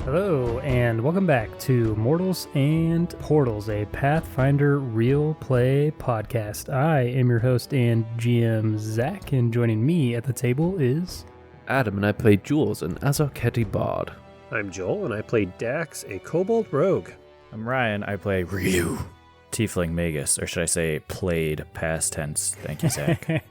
Hello, and welcome back to Mortals and Portals, a Pathfinder real play podcast. I am your host and GM, Zach, and joining me at the table is... Adam, and I play Jules, an Azarketi bard. I'm Joel, and I play Dax, a kobold rogue. I'm Ryan, I play Ryu, tiefling magus, or should I say played past tense. Thank you, Zach.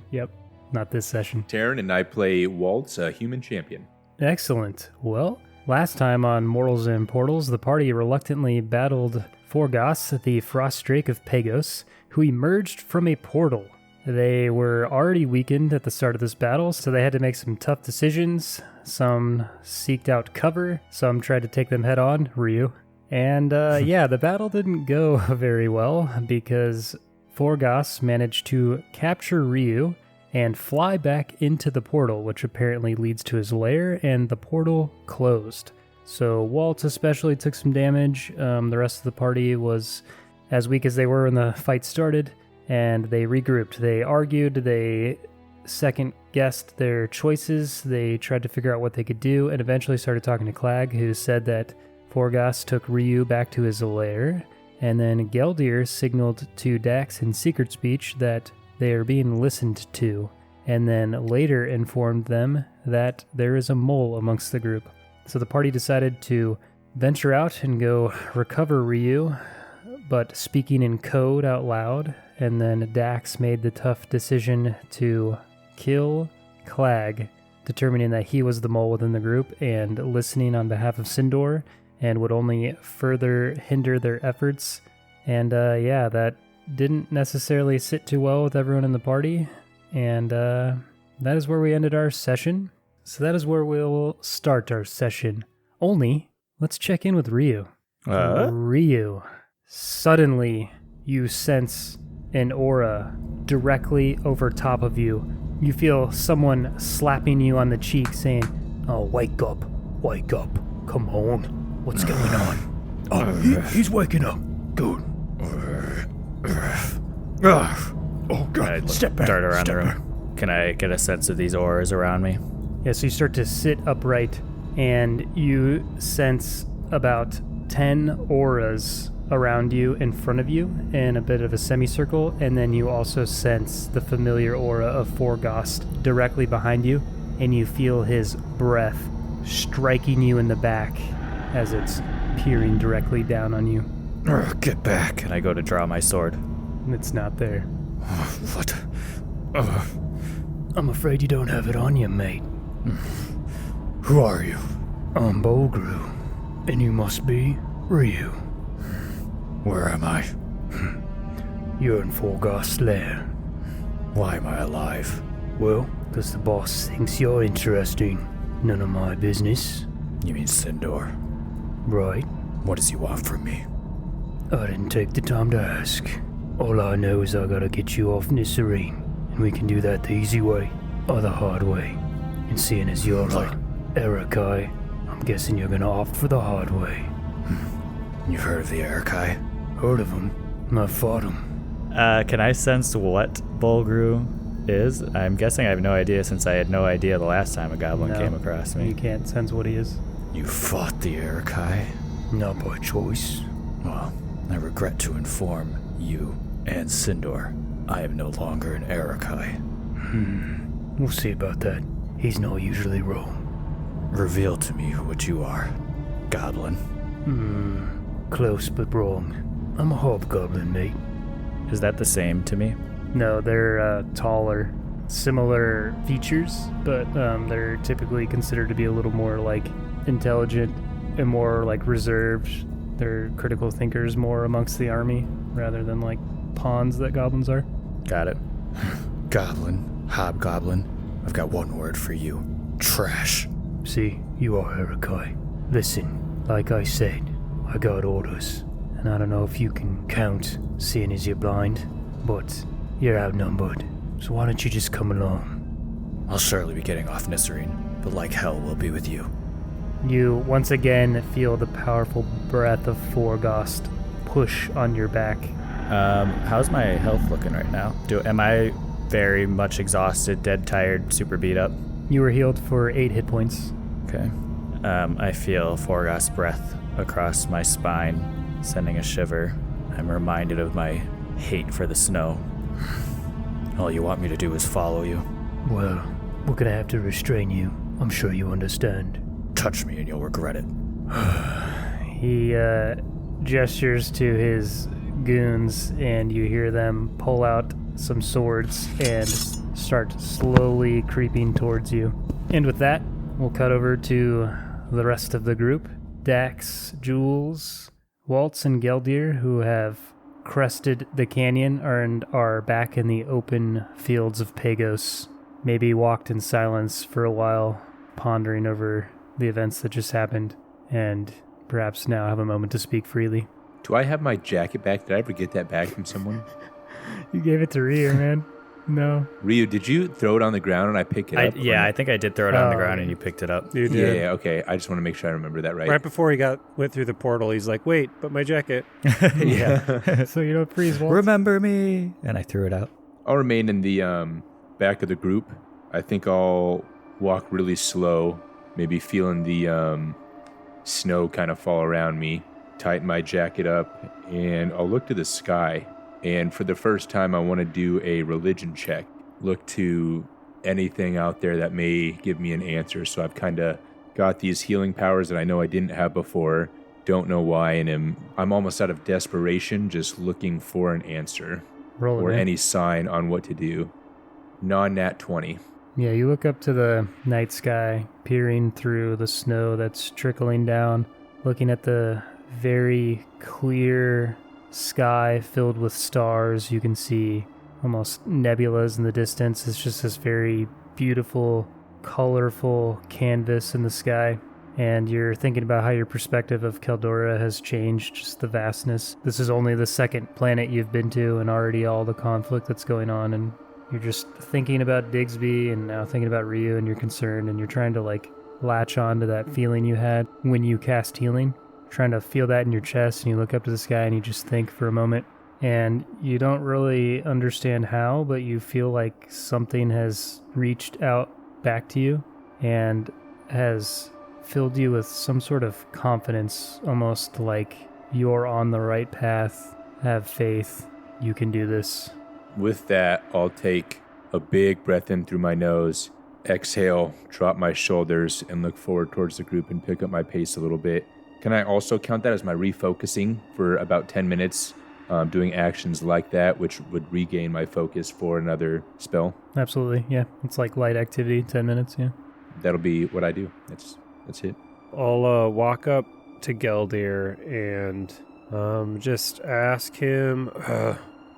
Yep, not this session. Taryn, and I play Waltz, a human champion. Excellent. Well, last time on Mortals and Portals, the party reluctantly battled Forgast, the frost drake of Pagos, who emerged from a portal. They were already weakened at the start of this battle, so they had to make some tough decisions. Some seeked out cover, some tried to take them head on, Ryu. And the battle didn't go very well because Forgast managed to capture Ryu and fly back into the portal, which apparently leads to his lair, and the portal closed. So Walt especially took some damage. The rest of the party was as weak as they were when the fight started, and they regrouped. They argued, they second-guessed their choices, they tried to figure out what they could do, and eventually started talking to Clag, who said that Forgast took Ryu back to his lair, and then Geldir signaled to Dax in secret speech that they are being listened to, and then later informed them that there is a mole amongst the group. So the party decided to venture out and go recover Ryu, but speaking in code out loud, and then Dax made the tough decision to kill Clag, determining that he was the mole within the group and listening on behalf of Sindor, and would only further hinder their efforts. And that didn't necessarily sit too well with everyone in the party, and that is where we ended our session. So that is where we'll start our session. Only, let's check in with Ryu. Ryu, suddenly you sense an aura directly over top of you. You feel someone slapping you on the cheek saying, "Oh, wake up, come on, what's going on?" "Oh, he's waking up, good." "Oh God, step back, Dart around step the back." room. Can I get a sense of these auras around me? Yeah, so you start to sit upright, and you sense about 10 auras around you, in front of you, in a bit of a semicircle, and then you also sense the familiar aura of Forgast directly behind you, and you feel his breath striking you in the back as it's peering directly down on you. Get back. And I go to draw my sword. It's not there. What? I'm afraid you don't have it on you, mate. Who are you? I'm Bolgru, and you must be Ryu. Where am I? You're in Forgast's lair. Why am I alive? Well, because the boss thinks you're interesting. None of my business. You mean Sindor? Right. What does he want from me? I didn't take the time to ask. All I know is I gotta get you off Nisserine, and we can do that the easy way, or the hard way. And seeing as you're like Erakai, I'm guessing you're gonna opt for the hard way. You've heard of the Erakai? Heard of them? I fought them. Can I sense what Bolgru is? I'm guessing I have no idea, since I had no idea the last time a goblin came across me. You can't sense what he is. You fought the Erakai? Not by choice. Well, I regret to inform you and Sindor, I am no longer an Erakai. We'll see about that. He's not usually wrong. Reveal to me what you are, goblin. Close but wrong. I'm a hobgoblin, mate. Is that the same to me? No, they're taller. Similar features, but they're typically considered to be a little more like intelligent and more like reserved. They're critical thinkers more amongst the army rather than like pawns that goblins are. Got it. Goblin, hobgoblin, I've got one word for you. Trash. See, you are Erakai. Listen, like I said, I got orders, and I don't know if you can count, seeing as you're blind, but you're outnumbered, so why don't you just come along? I'll surely be getting off Nisserine, but like hell we'll be with you. You once again feel the powerful breath of Forgast push on your back. How's my health looking right now? Am I very much exhausted, dead, tired, super beat up? You were healed for 8 hit points. Okay. I feel Forgast's breath across my spine, sending a shiver. I'm reminded of my hate for the snow. All you want me to do is follow you. Well, we're gonna have to restrain you. I'm sure you understand. Touch me and you'll regret it. He gestures to his goons, and you hear them pull out some swords and start slowly creeping towards you. And with that, we'll cut over to the rest of the group. Dax, Jules, Waltz, and Geldir, who have crested the canyon and are back in the open fields of Pagos, maybe walked in silence for a while, pondering over the events that just happened, and perhaps now have a moment to speak freely. Do I have my jacket back? Did I ever get that back from someone? You gave it to Ryu, man. No. Ryu, did you throw it on the ground and I pick it up? Yeah, I think I did throw it on the ground and you picked it up. You did. Yeah, okay. I just want to make sure I remember that right. Right before he went through the portal, he's like, wait, but my jacket. Yeah. So you don't freeze, Waltz? Remember me. And I threw it out. I'll remain in the back of the group. I think I'll walk really slow, maybe feeling the snow kind of fall around me, tighten my jacket up, and I'll look to the sky. And for the first time, I want to do a religion check. Look to anything out there that may give me an answer. So I've kind of got these healing powers that I know I didn't have before. Don't know why, and I'm almost out of desperation, just looking for an answer or any sign on what to do. Non-nat 20. Yeah, you look up to the night sky, peering through the snow that's trickling down, looking at the very clear sky filled with stars. You can see almost nebulas in the distance. It's just this very beautiful, colorful canvas in the sky. And you're thinking about how your perspective of Keldora has changed, just the vastness. This is only the second planet you've been to, and already all the conflict that's going on, and you're just thinking about Digsby and now thinking about Ryu, and you're concerned, and you're trying to latch on to that feeling you had when you cast healing, trying to feel that in your chest, and you look up to the sky and you just think for a moment, and you don't really understand how, but you feel like something has reached out back to you and has filled you with some sort of confidence, almost like you're on the right path. Have faith. You can do this. With that, I'll take a big breath in through my nose, exhale, drop my shoulders, and look forward towards the group and pick up my pace a little bit. Can I also count that as my refocusing for about 10 minutes, doing actions like that, which would regain my focus for another spell? Absolutely, yeah. It's like light activity, 10 minutes, yeah. That'll be what I do. That's it. I'll walk up to Geldir and just ask him,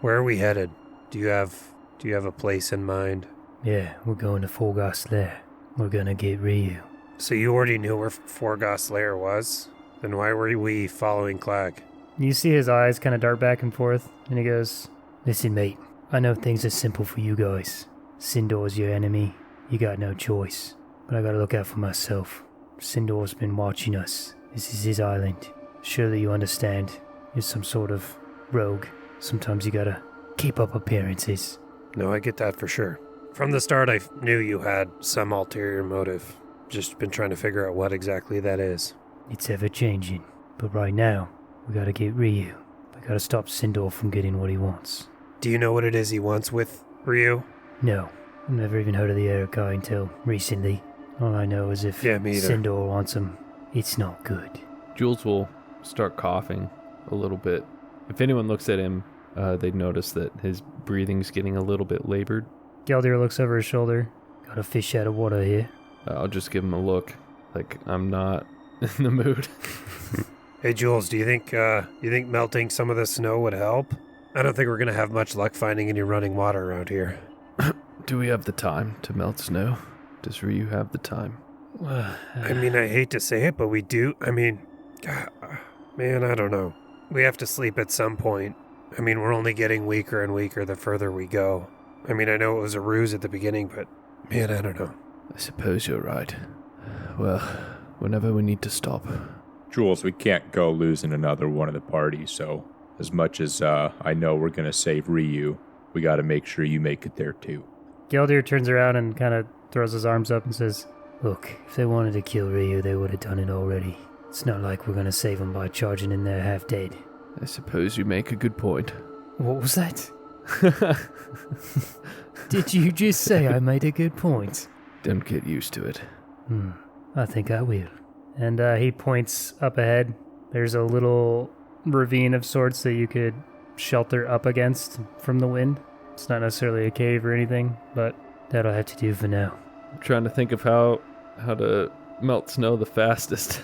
where are we headed? Do you have a place in mind? Yeah, we're going to Forgast lair. We're gonna get Ryu. So you already knew where Forgast lair was? Then why were we following Clag? You see his eyes kind of dart back and forth, and he goes, "Listen, mate, I know things are simple for you guys. Sindor's your enemy. You got no choice. But I gotta look out for myself. Sindor's been watching us. This is his island. Surely you understand. You're some sort of rogue. Sometimes you gotta keep up appearances." No, I get that for sure. From the start, I knew you had some ulterior motive. Just been trying to figure out what exactly that is. It's ever-changing. But right now, we gotta get Ryu. We gotta stop Sindor from getting what he wants. Do you know what it is he wants with Ryu? No. I've never even heard of the Erekai until recently. All I know is if Sindor wants him, it's not good. Jules will start coughing a little bit. If anyone looks at him, they'd notice that his breathing's getting a little bit labored. Geldir looks over his shoulder. Got a fish out of water here. I'll just give him a look, like I'm not in the mood. Hey Jules, do you think melting some of the snow would help? I don't think we're gonna have much luck finding any running water around here. Do we have the time to melt snow? Does Ryu have the time? I mean, I hate to say it, but we do. I mean, man, I don't know. We have to sleep at some point. I mean, we're only getting weaker and weaker the further we go. I mean, I know it was a ruse at the beginning, but man, I don't know. I suppose you're right. Well, whenever we need to stop. Jules, we can't go losing another one of the parties, so as much as I know we're going to save Ryu, we got to make sure you make it there too. Geldir turns around and kind of throws his arms up and says, Look, if they wanted to kill Ryu, they would have done it already. It's not like we're gonna save them by charging in there half dead. I suppose you make a good point. What was that? Did you just say I made a good point? Don't get used to it. I think I will. And he points up ahead. There's a little ravine of sorts that you could shelter up against from the wind. It's not necessarily a cave or anything, but that'll have to do for now. I'm trying to think of how to melt snow the fastest.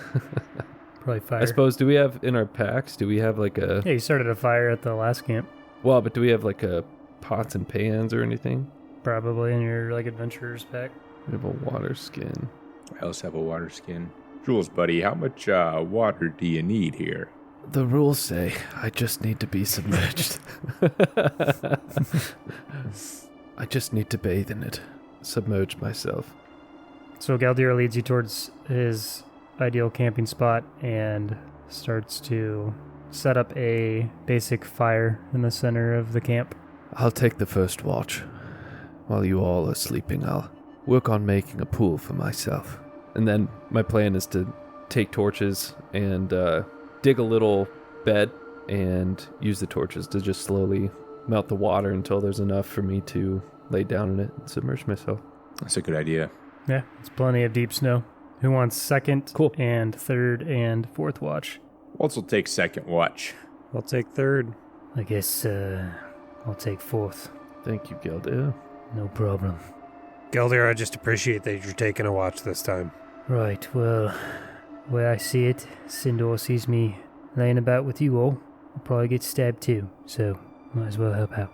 Probably fire. I suppose, do we have in our packs, do we have like a... Yeah, you started a fire at the last camp. Well, but do we have like a pots and pans or anything? Probably in your like adventurer's pack. We have a water skin. I also have a water skin. Jules, buddy, how much water do you need here? The rules say I just need to be submerged. I just need to bathe in it. Submerge myself. So Galdir leads you towards his ideal camping spot and starts to set up a basic fire in the center of the camp. I'll take the first watch. While you all are sleeping, I'll work on making a pool for myself. And then my plan is to take torches and dig a little bed and use the torches to just slowly melt the water until there's enough for me to lay down in it and submerge myself. That's a good idea. Yeah, it's plenty of deep snow. Who wants second and third and fourth watch? Waltz will take second watch. I'll take third. I guess I'll take fourth. Thank you, Gilda. No problem. Geldir, I just appreciate that you're taking a watch this time. Right, well, the way I see it, Sindor sees me laying about with you all. I'll probably get stabbed too, so might as well help out.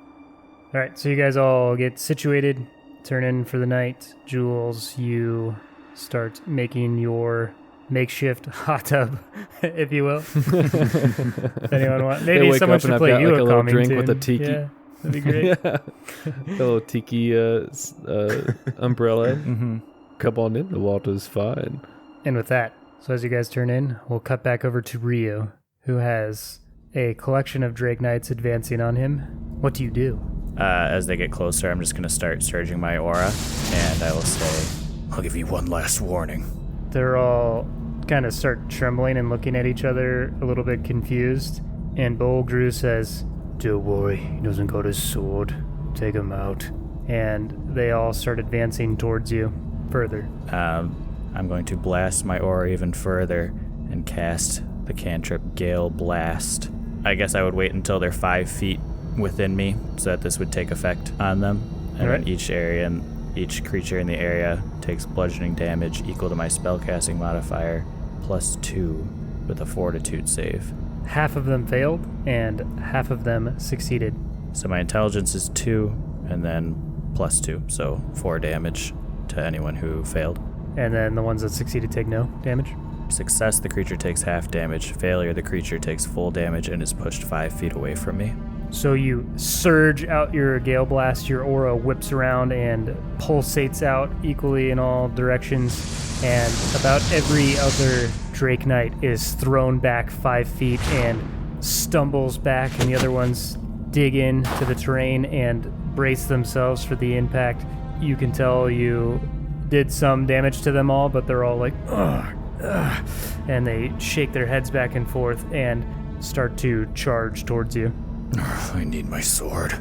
Alright, so you guys all get situated, turn in for the night. Jules, you start making your makeshift hot tub, if you will. If anyone wants, maybe wake someone up and should I've play got, you like, a a little calming drink tune. with a tiki. Yeah, that'd be great. Yeah. A little tiki umbrella. Mm-hmm. Come on in, the water's fine. And with that, so as you guys turn in, we'll cut back over to Rio, who has a collection of Drake Knights advancing on him. What do you do? As they get closer, I'm just going to start surging my aura, and I will say, I'll give you one last warning. They're all kind of start trembling and looking at each other a little bit confused. And Bolgru says, "Don't worry, he doesn't got his sword. Take him out." And they all start advancing towards you further. I'm going to blast my aura even further and cast the cantrip Gale Blast. I guess I would wait until they're 5 feet within me so that this would take effect on them. And Alright. then each area and each creature in the area takes bludgeoning damage equal to my spellcasting modifier +2 with a fortitude save. Half of them failed, and half of them succeeded. So my intelligence is 2, and then +2, so 4 damage to anyone who failed. And then the ones that succeeded take no damage. Success, the creature takes half damage. Failure, the creature takes full damage and is pushed 5 feet away from me. So you surge out your Gale Blast, your aura whips around and pulsates out equally in all directions, and about every other Drake Knight is thrown back 5 feet and stumbles back, and the other ones dig into the terrain and brace themselves for the impact. You can tell you did some damage to them all, but they're all like, ugh, ugh, and they shake their heads back and forth and start to charge towards you. I need my sword.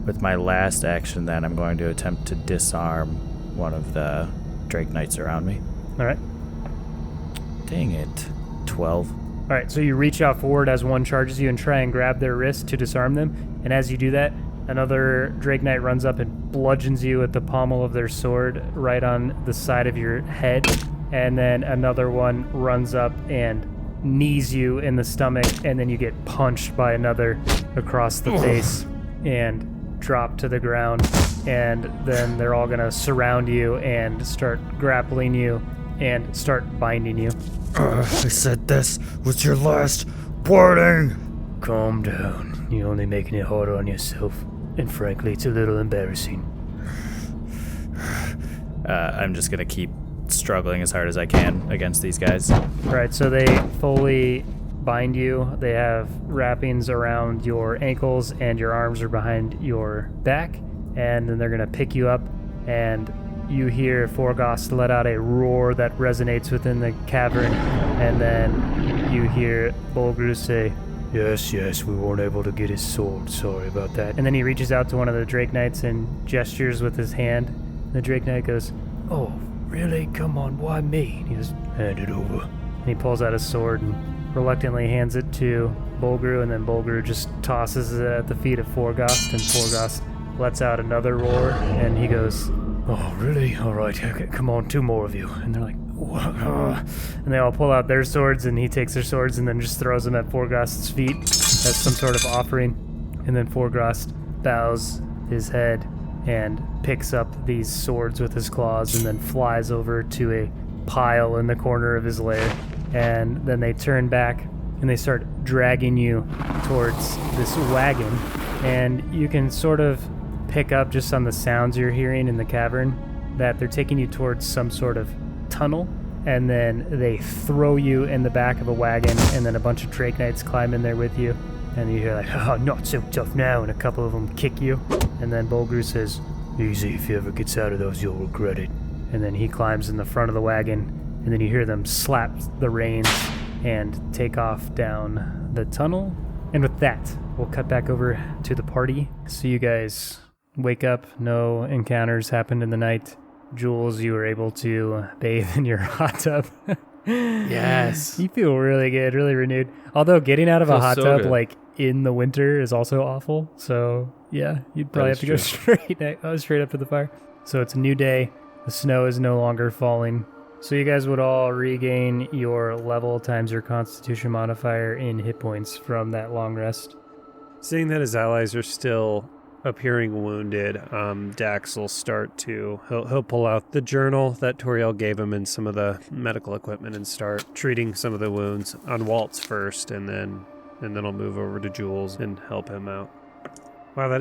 With my last action, then, I'm going to attempt to disarm one of the Drake Knights around me. All right. Dang it. 12. All right, so you reach out forward as one charges you and try and grab their wrist to disarm them. And as you do that, another Drake Knight runs up and bludgeons you with the pommel of their sword right on the side of your head. And then another one runs up and knees you in the stomach, and then you get punched by another across the face and drop to the ground. And then they're all going to surround you and start grappling you and start binding you. I said this was your last warning. Calm down. You're only making it harder on yourself. And frankly, it's a little embarrassing. I'm just going to keep struggling as hard as I can against these guys. Right, so they fully bind you. They have wrappings around your ankles, and your arms are behind your back. And then they're going to pick you up and you hear Forgast let out a roar that resonates within the cavern, and then you hear Bolgru say, Yes, we weren't able to get his sword. Sorry about that. And then he reaches out to one of the Drake Knights and gestures with his hand. The Drake Knight goes, Oh, really? Come on, why me? And he goes, Hand it over. And he pulls out his sword and reluctantly hands it to Bolgru, and then Bolgru just tosses it at the feet of Forgast, and Forgast lets out another roar, and he goes, Oh, really? All right, okay, come on, 2 more of you. And they're like, what? And they all pull out their swords, and he takes their swords and then just throws them at Forgast's feet as some sort of offering. And then Forgast bows his head and picks up these swords with his claws and then flies over to a pile in the corner of his lair. And then they turn back and they start dragging you towards this wagon. And you can sort of pick up just on the sounds you're hearing in the cavern that they're taking you towards some sort of tunnel, and then they throw you in the back of a wagon, and then a bunch of Drake Knights climb in there with you, and you hear like, Oh, not so tough now, and a couple of them kick you, and then Bolgru says, Easy, if he ever gets out of those, you'll regret it. And then he climbs in the front of the wagon, and then you hear them slap the reins and take off down the tunnel. And with that, we'll cut back over to the party. So you guys wake up, no encounters happened in the night. Jules, you were able to bathe in your hot tub. Yes. You feel really good, really renewed. Although getting out of a Feels hot so tub good. like in the winter is also awful. So yeah, you'd probably have is to go true. straight up to the fire. So it's a new day. The snow is no longer falling. So you guys would all regain your level times your constitution modifier in hit points from that long rest. Seeing that his allies are still appearing wounded, Dax will start to he'll pull out the journal that Toriel gave him and some of the medical equipment and start treating some of the wounds on Waltz first, and then I'll move over to Jules and help him out. Wow,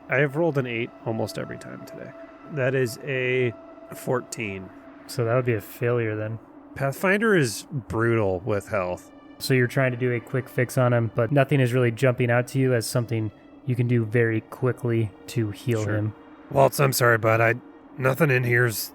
I have rolled an 8 almost every time today. That is a 14. So that would be a failure then. Pathfinder is brutal with health. So you're trying to do a quick fix on him, but nothing is really jumping out to you as something you can do very quickly to heal Sure. him. Waltz, I'm sorry, bud. Nothing in here is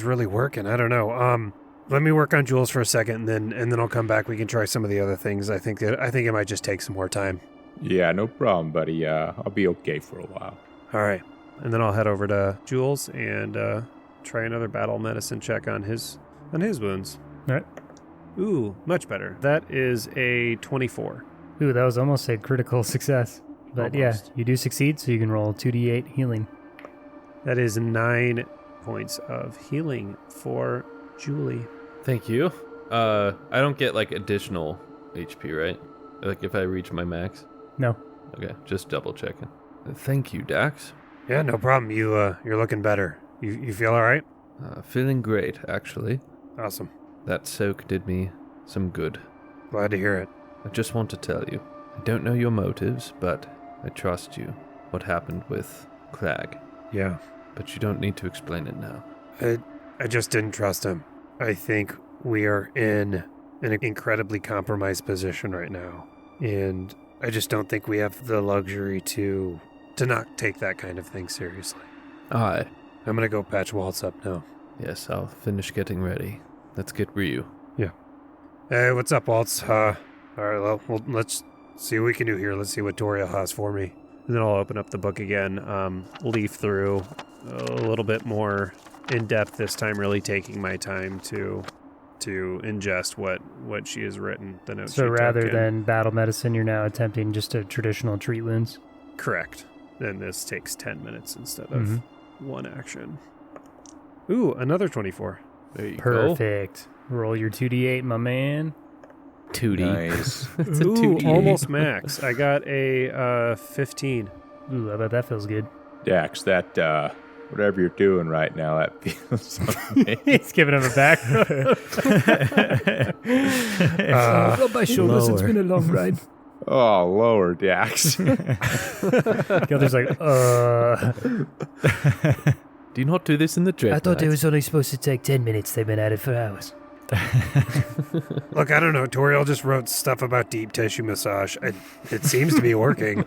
really working. I don't know. Let me work on Jules for a second, and then I'll come back. We can try some of the other things. I think it might just take some more time. Yeah, no problem, buddy. I'll be okay for a while. All right, and then I'll head over to Jules and try another battle medicine check on his wounds. All right. Ooh, much better. That is a 24. Ooh, that was almost a critical success. But Almost. yeah, you do succeed, so you can roll 2d8 healing. That is 9 points of healing for Julie. Thank you. I don't get like additional HP, right? Like if I reach my max? No. Okay, just double checking. Thank you, Dax. Yeah, no problem. You're looking better. You feel all right? Feeling great, actually. Awesome. That soak did me some good. Glad to hear it. I just want to tell you, I don't know your motives, but I trust you. What happened with Crag? Yeah. But you don't need to explain it now. I just didn't trust him. I think we are in an incredibly compromised position right now, and I just don't think we have the luxury to not take that kind of thing seriously. Aye. I'm gonna go patch Waltz up now. Yes, I'll finish getting ready. Let's get Ryu. Yeah. Hey, what's up, Waltz? All right, well, let's see what we can do here. Let's see what Toriel has for me. And then I'll open up the book again, leaf through a little bit more in depth this time, really taking my time to ingest what she has written, the notes. So she rather took in. than battle medicine, you're now attempting just a traditional treat wounds. Correct. Then this takes 10 minutes instead of one action. Ooh, another 24. There you go. Perfect. Roll your 2d8, my man. 2D. Nice. It's a Ooh, 2D. almost max. I got a 15. Ooh, I bet that feels good. Dax, that, whatever you're doing right now, that feels amazing. He's giving him a back. Rub my shoulders, it's been a long ride. Oh, lower, Dax. The other's like, Do you not do this in the dread? I thought it was only supposed to take 10 minutes. They've been at it for hours. Look, I don't know. Toriel just wrote stuff about deep tissue massage. It seems to be working.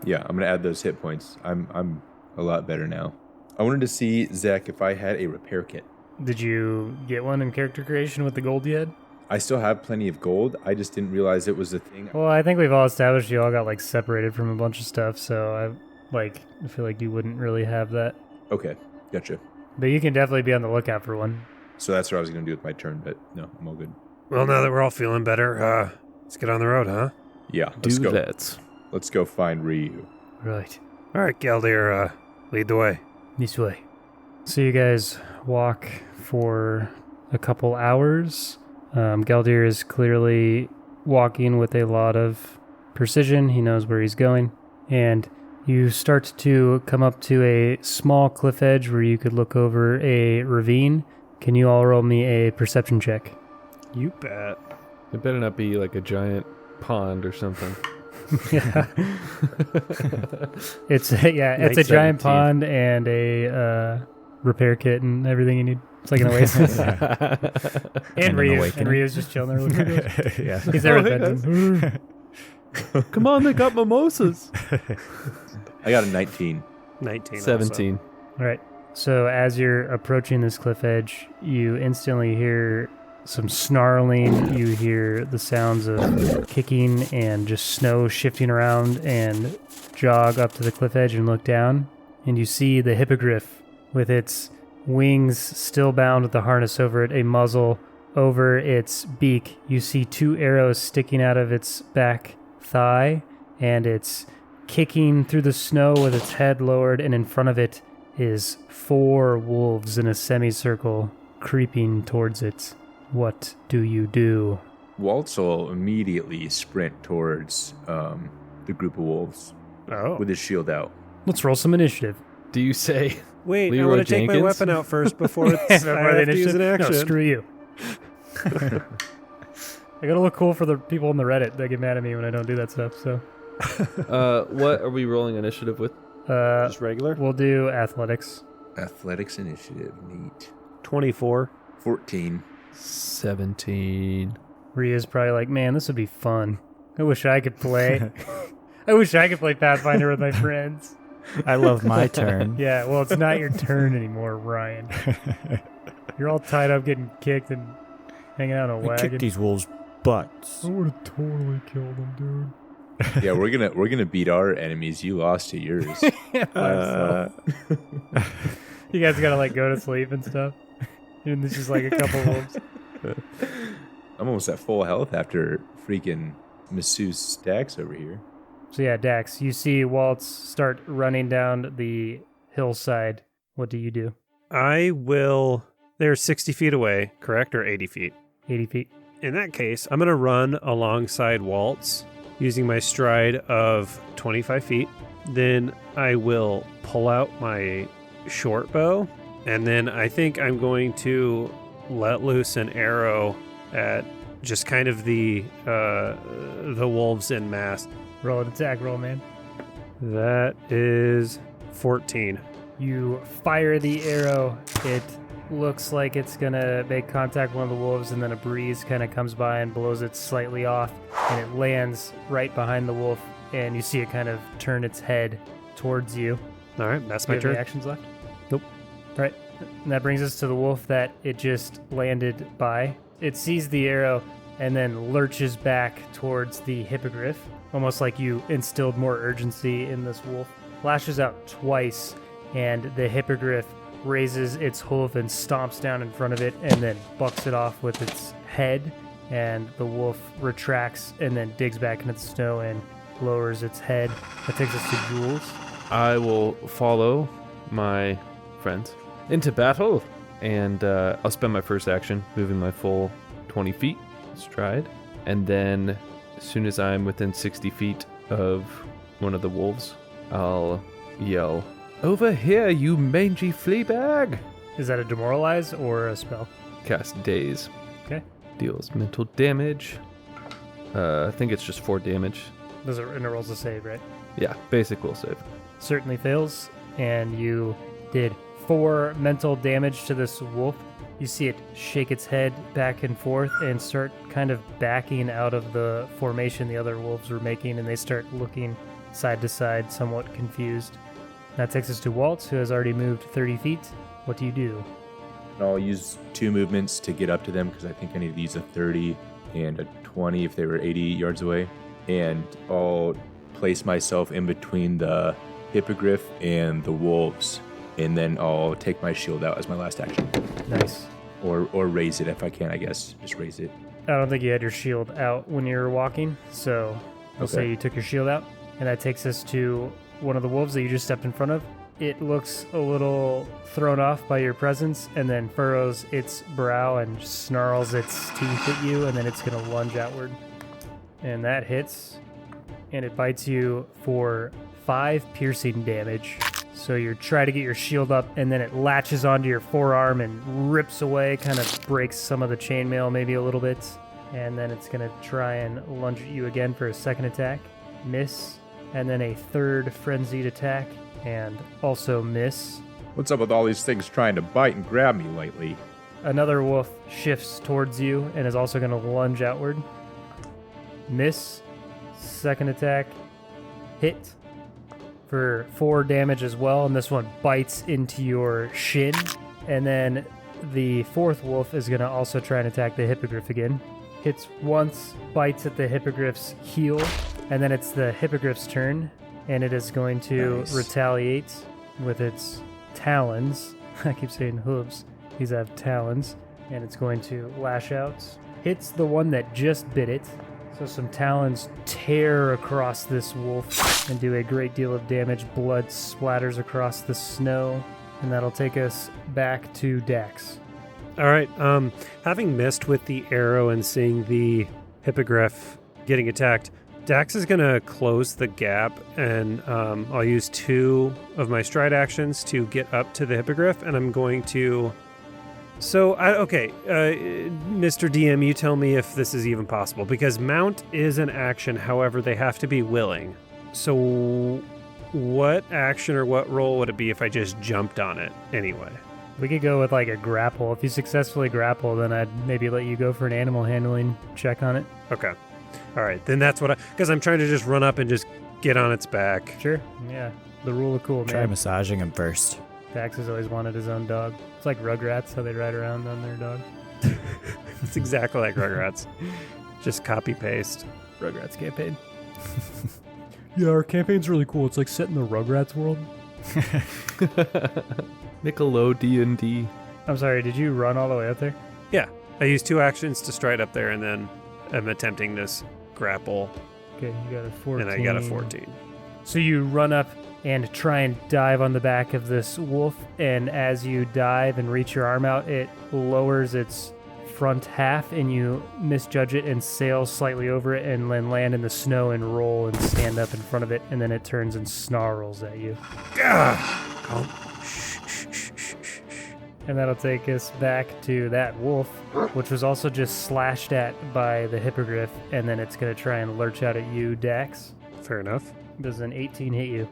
Yeah, I'm gonna add those hit points. I'm a lot better now. I wanted to see, Zach, if I had a repair kit. Did you get one in character creation with the gold you had? I still have plenty of gold. I just didn't realize it was a thing. Well, I think we've all established you all got like separated from a bunch of stuff, so I feel like you wouldn't really have that. Okay, gotcha. But you can definitely be on the lookout for one. So that's what I was gonna do with my turn, but no, I'm all good. Well, now that we're all feeling better, let's get on the road, huh? Yeah, let's go. that. Let's go find Ryu. Right. All right, Galdir, lead the way. This way. So you guys walk for a couple hours. Galdir is clearly walking with a lot of precision. He knows where he's going. And you start to come up to a small cliff edge where you could look over a ravine. Can you all roll me a perception check? You bet. It better not be like a giant pond or something. Yeah. It's a giant 17. pond and a repair kit and everything you need. It's like an oasis. And Ryu's just chilling there. Yeah. He's there with hey, Benton. Come on, they got mimosas. I got a 19. 19. 17. All right. So as you're approaching this cliff edge, you instantly hear some snarling. You hear the sounds of kicking and just snow shifting around, and jog up to the cliff edge and look down. And you see the hippogriff with its wings still bound with the harness over it, a muzzle over its beak. You see 2 arrows sticking out of its back thigh, and it's kicking through the snow with its head lowered, and in front of it is 4 wolves in a semicircle creeping towards it. What do you do? Waltz will immediately sprint towards the group of wolves Oh. with his shield out. Let's roll some initiative. Do you say Wait, I Leroy want to take my Jenkins? weapon out first before it's, I have to use an action. No, screw you. I gotta look cool for the people on the Reddit that get mad at me when I don't do that stuff, so. what are we rolling initiative with? Just regular? We'll do athletics. Athletics initiative, neat. 24. 14. 17. Rhea's probably like, man, this would be fun. I wish I could play. I wish I could play Pathfinder with my friends. I love my turn. Yeah, well, it's not your turn anymore, Ryan. You're all tied up getting kicked and hanging out in a I kicked wagon. these wolves' butts. I would have totally killed them, dude. Yeah, we're gonna beat our enemies. You lost to yours. You guys gotta like go to sleep and stuff. And there's just like a couple wolves. I'm almost at full health after freaking masseuse stacks over here. So yeah, Dax, you see Waltz start running down the hillside. What do you do? I will. They're 60 feet away, correct? Or 80 feet? 80 feet. In that case, I'm going to run alongside Waltz using my stride of 25 feet. Then I will pull out my short bow. And then I think I'm going to let loose an arrow at just kind of the wolves en masse. Roll an attack roll, man. That is 14. You fire the arrow. It looks like it's going to make contact with one of the wolves, and then a breeze kind of comes by and blows it slightly off, and it lands right behind the wolf, and you see it kind of turn its head towards you. All right, that's Do my you have any turn. actions left? Nope. All right. And that brings us to the wolf that it just landed by. It sees the arrow and then lurches back towards the hippogriff, almost like you instilled more urgency in this wolf. Lashes out twice, and the hippogriff raises its hoof and stomps down in front of it and then bucks it off with its head, and the wolf retracts and then digs back into the snow and lowers its head. That takes us to Jules. I will follow my friends into battle, and I'll spend my first action moving my full 20 feet stride, and then as soon as I'm within 60 feet of one of the wolves, I'll yell, "Over here, you mangy flea bag!" Is that a demoralize or a spell? Cast Daze. Okay. Deals mental damage. I think it's just 4 damage. Those are and it rolls a save, right? Yeah, basic will save. Certainly fails, and you did 4 mental damage to this wolf. You see it shake its head back and forth and start kind of backing out of the formation the other wolves were making, and they start looking side to side, somewhat confused. That takes us to Walt, who has already moved 30 feet. What do you do? I'll use 2 movements to get up to them because I think I need to use a 30 and a 20 if they were 80 yards away. And I'll place myself in between the hippogriff and the wolves, and then I'll take my shield out as my last action. Nice. Or raise it if I can, I guess. Just raise it. I don't think you had your shield out when you were walking, so we'll say you took your shield out. And that takes us to one of the wolves that you just stepped in front of. It looks a little thrown off by your presence and then furrows its brow and snarls its teeth at you, and then it's going to lunge outward. And that hits, and it bites you for 5 piercing damage. So you try to get your shield up, and then it latches onto your forearm and rips away, kind of breaks some of the chainmail maybe a little bit. And then it's going to try and lunge at you again for a second attack. Miss. And then a third frenzied attack, and also miss. What's up with all these things trying to bite and grab me lately? Another wolf shifts towards you and is also going to lunge outward. Miss. Second attack. Hit for 4 damage as well, and this one bites into your shin. And then the fourth wolf is going to also try and attack the hippogriff again. Hits once, bites at the hippogriff's heel, and then it's the hippogriff's turn, and it is going to retaliate with its talons. I keep saying hooves. These have talons, and it's going to lash out. Hits the one that just bit it. So some talons tear across this wolf and do a great deal of damage. Blood splatters across the snow, and that'll take us back to Dax. All right. Having missed with the arrow and seeing the hippogriff getting attacked, Dax is going to close the gap, and I'll use 2 of my stride actions to get up to the hippogriff, and I'm going to... Mr. DM, you tell me if this is even possible, because mount is an action, however, they have to be willing. So what action or what roll would it be if I just jumped on it anyway? We could go with like a grapple. If you successfully grapple, then I'd maybe let you go for an animal handling check on it. Okay. All right, then that's what because I'm trying to just run up and just get on its back. Sure. Yeah. The rule of cool, Try man. massaging him first. Dax has always wanted his own dog. It's like Rugrats, how they ride around on their dog. It's exactly like Rugrats. Just copy-paste. Rugrats campaign. Yeah, our campaign's really cool. It's like set in the Rugrats world. Nickelodeon. I'm sorry, did you run all the way up there? Yeah, I used 2 actions to stride up there, and then I'm attempting this grapple, Okay, you got a 14. and I got a 14. So you run up and try and dive on the back of this wolf, and as you dive and reach your arm out, it lowers its front half, and you misjudge it and sail slightly over it and then land in the snow and roll and stand up in front of it, and then it turns and snarls at you. And that'll take us back to that wolf, which was also just slashed at by the hippogriff, and then it's going to try and lurch out at you, Dax. Fair enough. Does an 18 hit you?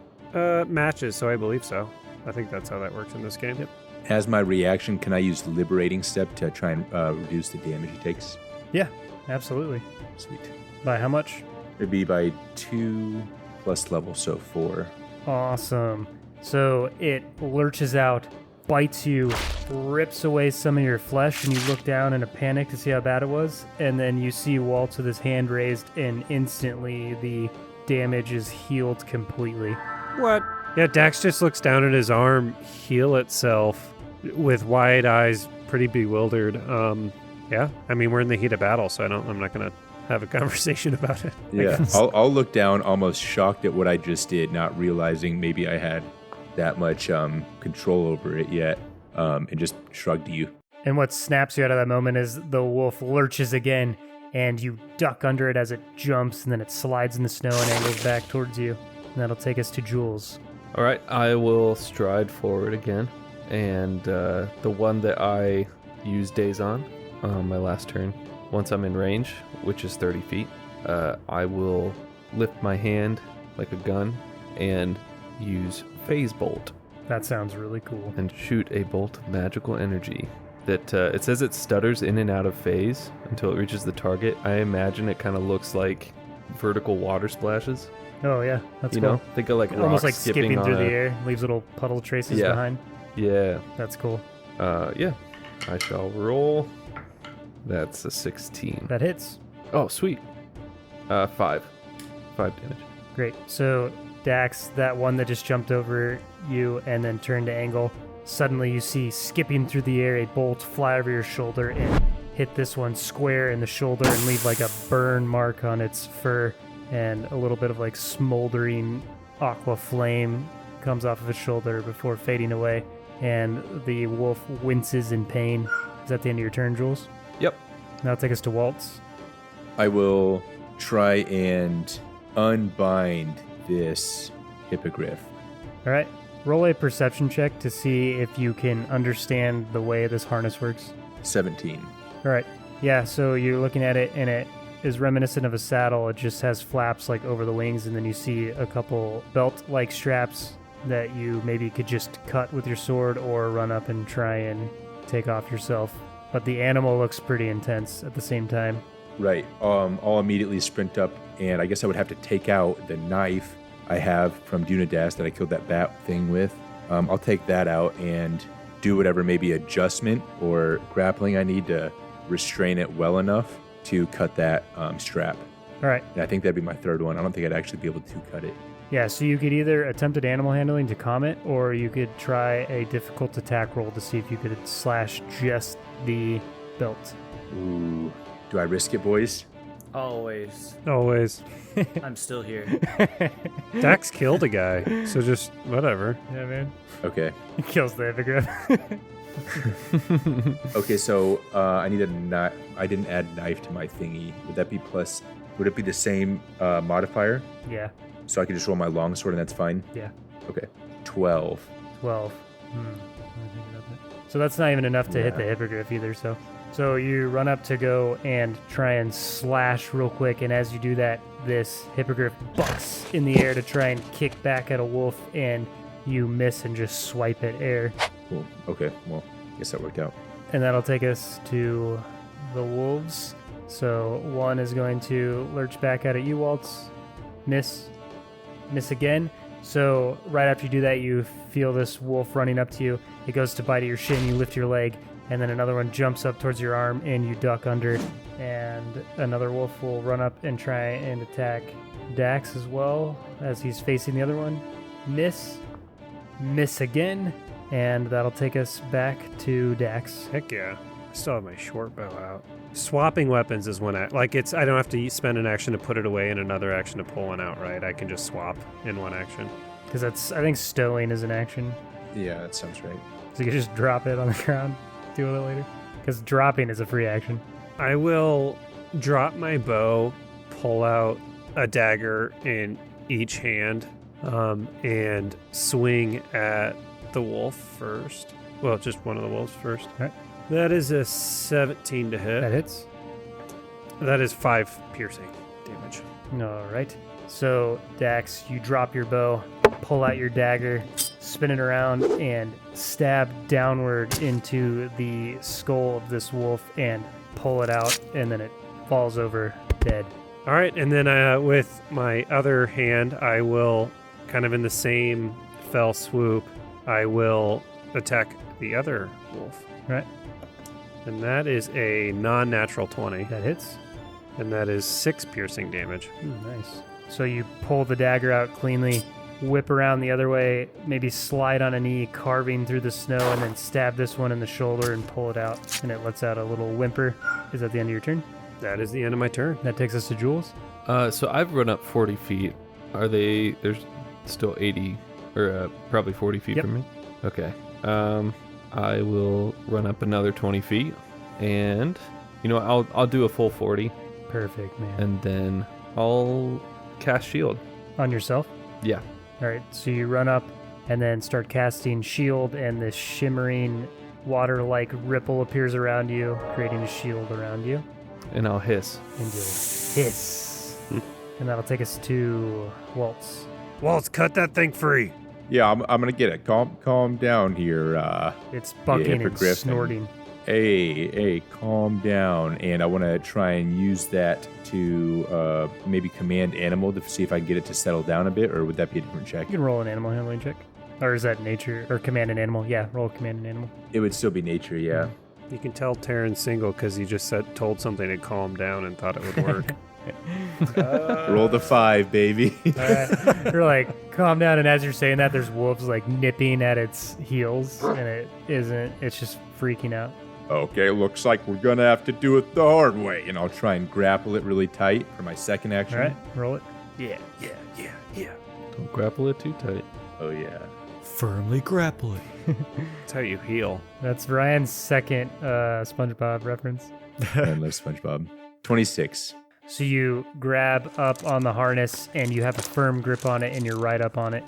Matches, so I believe so. I think that's how that works in this game. Yep. As my reaction, can I use Liberating Step to try and reduce the damage he takes? Yeah, absolutely. Sweet. By how much? It'd be by 2 plus level, so 4. Awesome. So it lurches out, bites you, rips away some of your flesh, and you look down in a panic to see how bad it was, and then you see Walt with his hand raised, and instantly the damage is healed completely. What? Yeah, Dax just looks down at his arm heal itself with wide eyes, pretty bewildered. Yeah, I mean, we're in the heat of battle, so I'm not going to have a conversation about it. Yeah, I'll look down almost shocked at what I just did, not realizing maybe I had that much control over it yet, and just shrug to you. And what snaps you out of that moment is the wolf lurches again, and you duck under it as it jumps, and then it slides in the snow and angles back towards you. And that'll take us to Jules. All right, I will stride forward again, and the one that I used Daze on my last turn, once I'm in range, which is 30 feet, I will lift my hand like a gun and use Phase Bolt. That sounds really cool. And shoot a bolt of magical energy that it says it stutters in and out of phase until it reaches the target. I imagine it kind of looks like vertical water splashes. Oh, yeah. That's You cool. know, think of like Almost rocks like skipping on through the a- air, leaves little puddle traces Yeah. behind. Yeah. That's cool. Yeah. I shall roll. That's a 16. That hits. Oh, sweet. 5 damage. Great. So, Dax, that one that just jumped over you and then turned to angle, suddenly you see skipping through the air a bolt fly over your shoulder and hit this one square in the shoulder and leave like a burn mark on its fur, and a little bit of like smoldering aqua flame comes off of its shoulder before fading away, and the wolf winces in pain. Is that the end of your turn, Jules? Yep. Now take us to Waltz. I will try and unbind this hippogriff. All right. Roll a perception check to see if you can understand the way this harness works. 17. All right. Yeah, so you're looking at it, and it is reminiscent of a saddle. It just has flaps like over the wings, and then you see a couple belt-like straps that you maybe could just cut with your sword or run up and try and take off yourself. But the animal looks pretty intense at the same time. Right. I'll immediately sprint up, and I guess I would have to take out the knife I have from Dunadas that I killed that bat thing with. I'll take that out and do whatever maybe adjustment or grappling I need to restrain it well enough to cut that strap. All right. And I think that'd be my third one. I don't think I'd actually be able to cut it. Yeah, so you could either attempt at animal handling to calm it, or you could try a difficult attack roll to see if you could slash just the belt. Ooh. Do I risk it, boys? Always. Always. I'm still here. Dax killed a guy, so just whatever. Yeah, man. Okay. He kills the hippogriff. Okay, so I need a knife. I didn't add knife to my thingy. Would that be plus? Would it be the same modifier? Yeah, So I can just roll my longsword and that's fine? Yeah. Okay. 12. 12. Let me think about that. So that's not even enough to hit the hippogriff either, So you run up to go and try and slash real quick, and as you do that, this hippogriff bucks in the air to try and kick back at a wolf, and you miss and just swipe at air. Cool. Okay, well, guess that worked out. And that'll take us to the wolves. So one is going to lurch back out at you, Waltz. Miss again. So right after you do that, you feel this wolf running up to you. It goes to bite at your shin, you lift your leg, and then another one jumps up towards your arm and you duck under. And another wolf will run up and try and attack Dax as well as he's facing the other one. Miss again, and that'll take us back to Dax. Heck yeah. I still have my short bow out. Swapping weapons is when I don't have to spend an action to put it away and another action to pull one out, right? I can just swap in one action. Because I think stowing is an action. Yeah, that sounds right. So you can just drop it on the ground, deal with it later. Because dropping is a free action. I will drop my bow, pull out a dagger in each hand, and swing at the wolf first. Well, just one of the wolves first. All right. That is a 17 to hit. That hits. That is 5 piercing damage. All right. So, Dax, you drop your bow, pull out your dagger, spin it around, and stab downward into the skull of this wolf and pull it out, and then it falls over dead. All right, and then with my other hand, I will, kind of in the same fell swoop, I will attack the other wolf. All right. And that is a non-natural 20. That hits. And that is 6 piercing damage. Nice. So you pull the dagger out cleanly, whip around the other way, maybe slide on a knee, carving through the snow, and then stab this one in the shoulder and pull it out. And it lets out a little whimper. Is that the end of your turn? That is the end of my turn. That takes us to Jules. So I've run up 40 feet. There's still 80, or probably 40 feet Yep. from me? Okay. I will run up another 20 feet, and, I'll do a full 40, Perfect, man. and then I'll cast shield. On yourself? Yeah. All right, so you run up and then start casting shield, and this shimmering water-like ripple appears around you, creating a shield around you. And I'll hiss. And you'll hiss. And that'll take us to Waltz. Waltz, cut that thing free. Yeah, I'm gonna get it. Calm down here. It's bucking and hippogriff snorting. hey, calm down. And I want to try and use that to maybe command animal to see if I can get it to settle down a bit, or would that be a different check? You can roll an animal handling check. Or is that nature, or command an animal? Yeah, roll command an animal. It would still be nature, yeah. You can tell Taryn's single because he just told something to calm down and thought it would work. Roll the 5, baby. You're like, calm down, and as you're saying that, there's wolves like nipping at its heels, and it's just freaking out. Okay, looks like we're gonna have to do it the hard way. And I'll try and grapple it really tight for my second action. All right, roll it. Yeah. Don't grapple it too tight. Oh, yeah. Firmly grapple it. That's how you heal. That's Ryan's second SpongeBob reference. I love SpongeBob. 26. So you grab up on the harness, and you have a firm grip on it, and you're right up on it.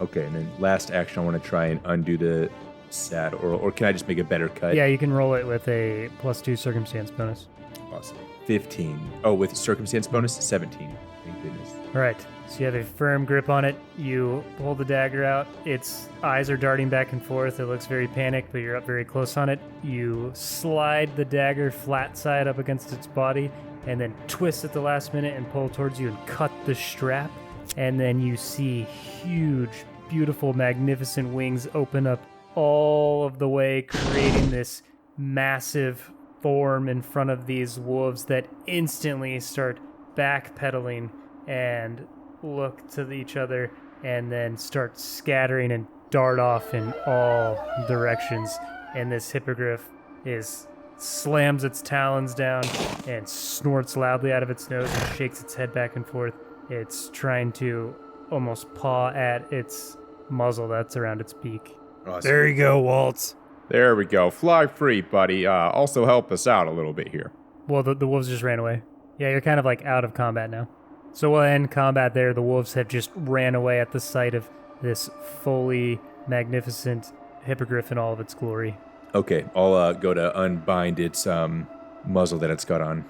Okay, and then last action, I want to try and undo the saddle, or can I just make a better cut? Yeah, you can roll it with a +2 circumstance bonus. Awesome. 15. Oh, with circumstance bonus, 17. Thank goodness. All right, so you have a firm grip on it. You pull the dagger out. Its eyes are darting back and forth. It looks very panicked, but you're up very close on it. You slide the dagger flat side up against its body, and then twist at the last minute and pull towards you and cut the strap. And then you see huge, beautiful, magnificent wings open up all of the way, creating this massive form in front of these wolves that instantly start backpedaling and look to each other and then start scattering and dart off in all directions. And this hippogriff slams its talons down and snorts loudly out of its nose and shakes its head back and forth. It's trying to almost paw at its muzzle that's around its beak. Awesome. There you go, Waltz. There we go. Fly free, buddy. Also help us out a little bit here. Well, the wolves just ran away. Yeah, you're kind of like out of combat now. So we'll end combat there. The wolves have just ran away at the sight of this fully magnificent hippogriff in all of its glory. Okay, I'll go to unbind its muzzle that it's got on.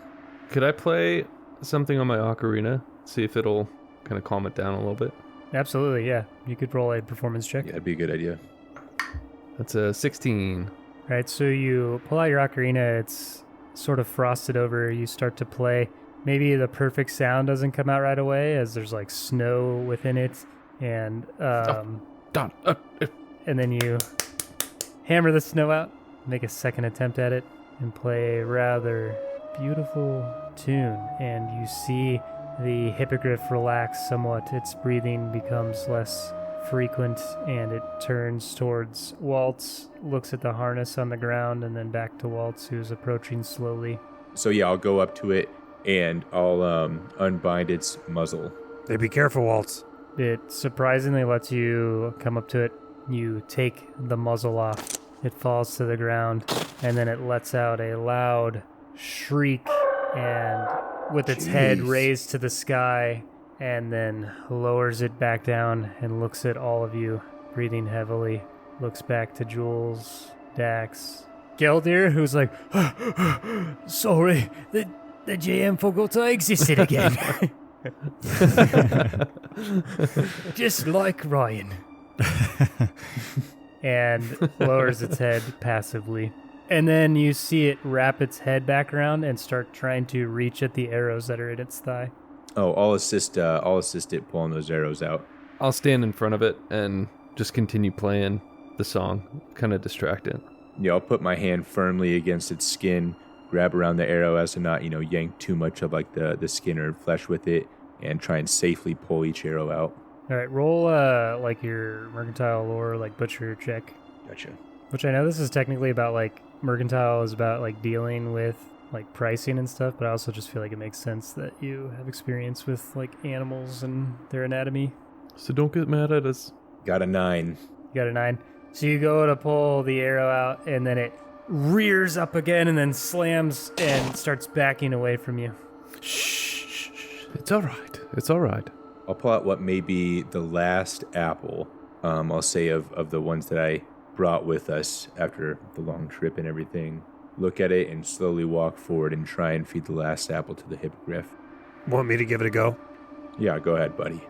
Could I play something on my ocarina? See if it'll kind of calm it down a little bit. Absolutely, yeah. You could roll a performance check. Yeah, that'd be a good idea. That's a 16. Right, so you pull out your ocarina. It's sort of frosted over. You start to play. Maybe the perfect sound doesn't come out right away as there's like snow within it. And Done. and then you hammer the snow out, make a second attempt at it, and play a rather beautiful tune. And you see the hippogriff relax somewhat. Its breathing becomes less frequent, and it turns towards Waltz, looks at the harness on the ground, and then back to Waltz, who's approaching slowly. So yeah, I'll go up to it and I'll unbind its muzzle. Hey, be careful, Waltz. It surprisingly lets you come up to it. You take the muzzle off. It falls to the ground, and then it lets out a loud shriek, and with its head raised to the sky, and then lowers it back down and looks at all of you, breathing heavily. Looks back to Jules, Dax, Geldir, who's like, sorry, the GM forgot I existed again. Just like Ryan. And lowers its head passively. And then you see it wrap its head back around and start trying to reach at the arrows that are in its thigh. Oh, I'll assist it pulling those arrows out. I'll stand in front of it and just continue playing the song, kind of distract it. Yeah, I'll put my hand firmly against its skin, grab around the arrow as to not, yank too much of like the skin or flesh with it, and try and safely pull each arrow out. All right, roll like your mercantile lore, like butcher check. Gotcha. Which I know this is technically about like mercantile is about like dealing with like pricing and stuff, but I also just feel like it makes sense that you have experience with like animals and their anatomy. So don't get mad at us. Got a 9. You got a 9. So you go to pull the arrow out, and then it rears up again and then slams and starts backing away from you. Shh. It's all right. It's all right. I'll pull out what may be the last apple, I'll say, of the ones that I brought with us after the long trip and everything. Look at it and slowly walk forward and try and feed the last apple to the hippogriff. Want me to give it a go? Yeah, go ahead, buddy.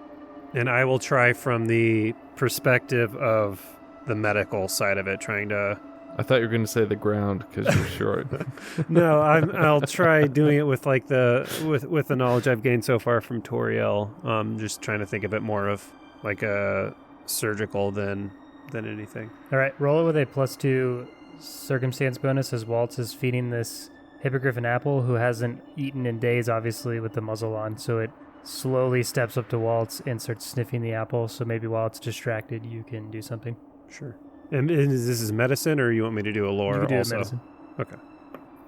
And I will try from the perspective of the medical side of it, trying to I thought you were going to say the ground because you're short. No, I'll try doing it with like with the knowledge I've gained so far from Toriel. Just trying to think of it more of like a surgical than anything. All right, roll it with a +2 circumstance bonus as Waltz is feeding this hippogriff an apple who hasn't eaten in days, obviously, with the muzzle on. So it slowly steps up to Waltz and starts sniffing the apple. So maybe while it's distracted, you can do something. Sure. And is this medicine, or you want me to do a lore You can do also? medicine. Okay.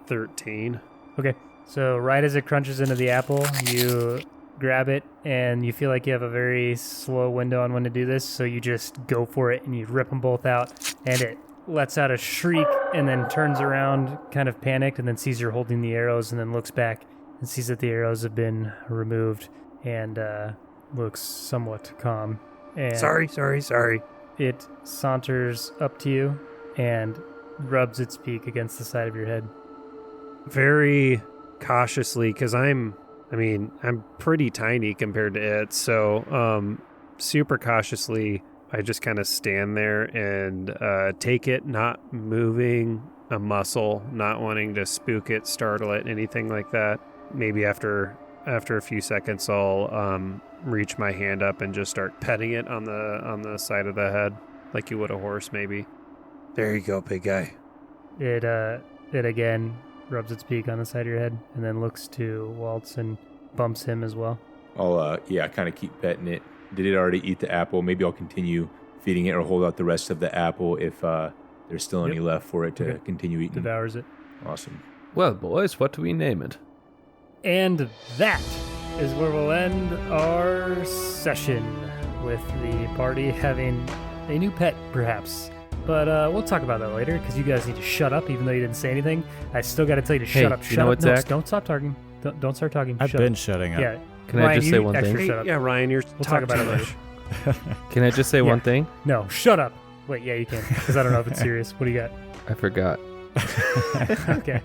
13. Okay, so right as it crunches into the apple, you grab it, and you feel like you have a very slow window on when to do this, so you just go for it, and you rip them both out, and it lets out a shriek, and then turns around, kind of panicked, and then sees you're holding the arrows, and then looks back and sees that the arrows have been removed, and looks somewhat calm. And Sorry. it saunters up to you and rubs its beak against the side of your head. Very cautiously, because I'm pretty tiny compared to it, so super cautiously, I just kind of stand there and take it, not moving a muscle, not wanting to spook it, startle it, anything like that. Maybe after a few seconds, I'll reach my hand up and just start petting it on the side of the head, like you would a horse, maybe. There you go, big guy. It again rubs its beak on the side of your head, and then looks to Waltz and bumps him as well. I'll kind of keep petting it. Did it already eat the apple? Maybe I'll continue feeding it or hold out the rest of the apple if there's still any left for it to continue eating. Devours it. Awesome. Well, boys, what do we name it? And that is where we'll end our session, with the party having a new pet, perhaps. But we'll talk about that later, because you guys need to shut up, even though you didn't say anything. I still got to tell you to shut up. You Shut know up. what, No, Zach? don't stop talking. Don't start talking. I've Shut been up. shutting up. Yeah. Can I just say one extra thing? Shut up. Yeah, Ryan, you're We'll talk about it later. Can I just say one thing? No, shut up. Wait, yeah, you can, because I don't know if it's serious. What do you got? I forgot. Okay,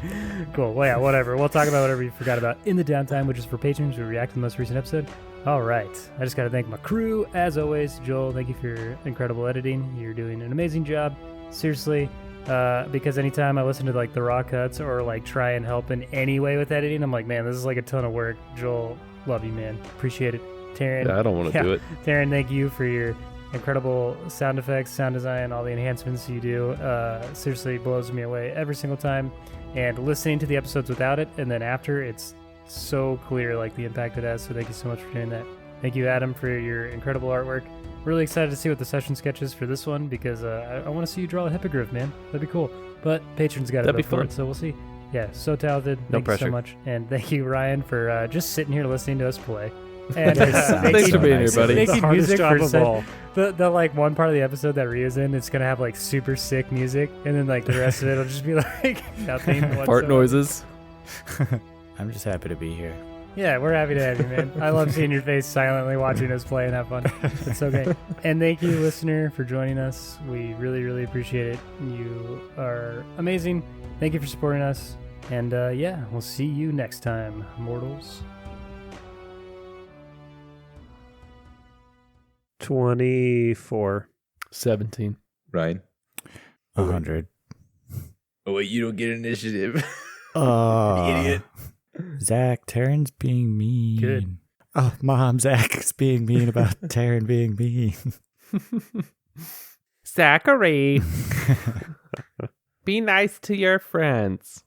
cool. Well, yeah, whatever. We'll talk about whatever you forgot about in the downtime, which is for patrons who react to the most recent episode. All right. I just got to thank my crew, as always. Joel, thank you for your incredible editing. You're doing an amazing job. Seriously, because anytime I listen to like the raw cuts or like try and help in any way with editing, I'm like, man, this is like a ton of work. Joel, love you, man. Appreciate it. Taryn. Yeah, I don't want to do it. Taryn, thank you for your incredible sound effects, sound design, all the enhancements you do. Seriously blows me away every single time. And listening to the episodes without it and then after, it's so clear like the impact it has. So thank you so much for doing that. Thank you, Adam, for your incredible artwork. Really excited to see what the session sketch is for this one, because I want to see you draw a hippogriff, man. That'd be cool. But patrons got to That'd vote be for fun. it, so we'll see. Yeah, so talented. No Thank pressure. you so much. And thank you, Ryan, for just sitting here listening to us play. And Thanks for being here, buddy. It's the Making hardest music job for of all. the like one part of the episode that Ria's in, it's gonna have like super sick music, and then like the rest of it will just be like nothing. Fart whatsoever. noises. I'm just happy to be here. Yeah, we're happy to have you, man. I love seeing your face silently watching us play and have fun. It's so great. And thank you, listener, for joining us. We really, really appreciate it. You are amazing. Thank you for supporting us. And yeah, we'll see you next time, mortals. 24. 17. Ryan? 100. Oh, wait, you don't get initiative. Idiot. Zach, Taryn's being mean. Good. Oh, Mom, Zach's being mean about Taryn being mean. Zachary, be nice to your friends.